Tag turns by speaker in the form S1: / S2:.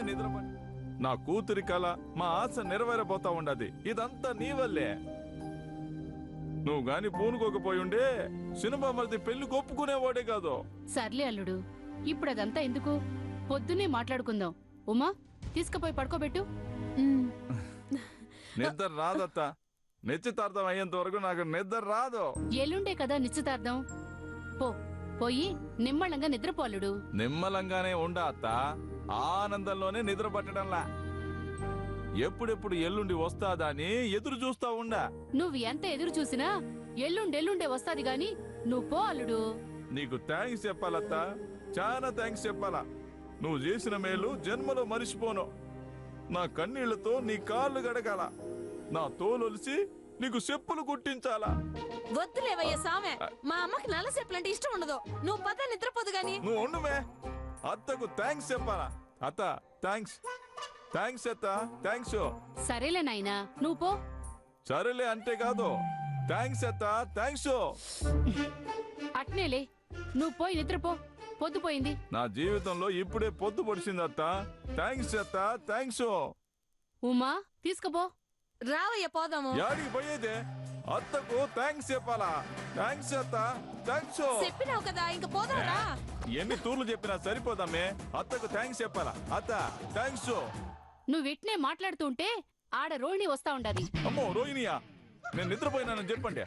S1: నిద్ర నా కూతురి కళ మా ఆశ నెరవేరబోతా ఉండది ఇదంతా నీ వల్లే నువ్వు గాని పూనుకోకపోయుండే సినిమామర్ది పెళ్లి ఒప్పుకునేవాడే కాదు.
S2: సర్లే అల్లుడు, ఇప్పుడు అదంతా ఎందుకు? పొద్దున్నే మాట్లాడుకుందాం. ఉమా, తీసుకుపోయి పడుకోబెట్టు.
S1: నిద్ర రాదత్త. నిశ్చితార్థం అయ్యేంత వరకు నాకు నిద్ర రాదు.
S2: ఎల్లుండే కదా నిశ్చితార్థం. పోయి నిమ్మళంగా నిద్రపోలుడు.
S1: నిమ్మలంగానే ఉండా అత్త. ఆనందంలోనే నిద్ర పట్టడంలా. ఎప్పుడెప్పుడు ఎల్లుండి వస్తాదా అని ఎదురు చూస్తా ఉండా.
S2: నువ్వు ఎంత ఎదురు చూసినా ఎల్లుండే వస్తాది గాని నువ్వు పో అల్లుడు.
S1: నీకు థ్యాంక్స్ చెప్పాలత్తా, చాలా థ్యాంక్స్ చెప్పాలా. నువ్వు చేసిన మేలు జన్మలో మరిచిపోను. నా కన్నీళ్లతో నీ కాళ్ళు గడగాల, నా తోలొలిసి నీకు చెప్పులు కుట్టించాలా.
S3: వద్దులేవయ్య సామె, మా అమ్మకి నల్ల చెప్పులంటే ఇష్టం ఉండదు. నువ్వు పద నిద్రపోదు గాని.
S1: నువ్వు ఉండుమే. అత్తకు థ్యాంక్స్ చెప్పాలా. అత్త థ్యాంక్స్. థ్యాంక్స్ అత్త, థ్యాంక్స్.
S2: సరేలే నాయనా, నువ్వు పో.
S1: సరేలే అంటే కాదు, థ్యాంక్స్ అత్త, థ్యాంక్స్.
S2: అట్నేలే, నువ్వు పోయి నిద్రపో. పొద్దుపోయింది.
S1: నా జీవితంలో ఇప్పుడే పొద్దు పొడిచింది అత్త. థ్యాంక్స్ అత్త, థ్యాంక్స్.
S2: ఉమా, తీసుకుపో.
S3: రావయ్య పోదాము.
S1: యాడికి పోయేదే? అత్తకు థ్యాంక్స్ చెప్పాలా. థ్యాంక్స్ అత్త, థ్యాంక్స్.
S3: చెప్పినావు కదా, ఇంక పోదాంరా.
S1: ఎన్ని తూర్లు చెప్పినా సరిపోదామే. అత్తకు థ్యాంక్స్ చెప్పాలా. అత్త థ్యాంక్స్.
S2: నువ్వు ఇట్నే మాట్లాడుతుంటే ఆడ రోహిణి వస్తా ఉండాది.
S1: అమ్మో రోహిణియా, నేను నిద్రపోయినానని చెప్పండి.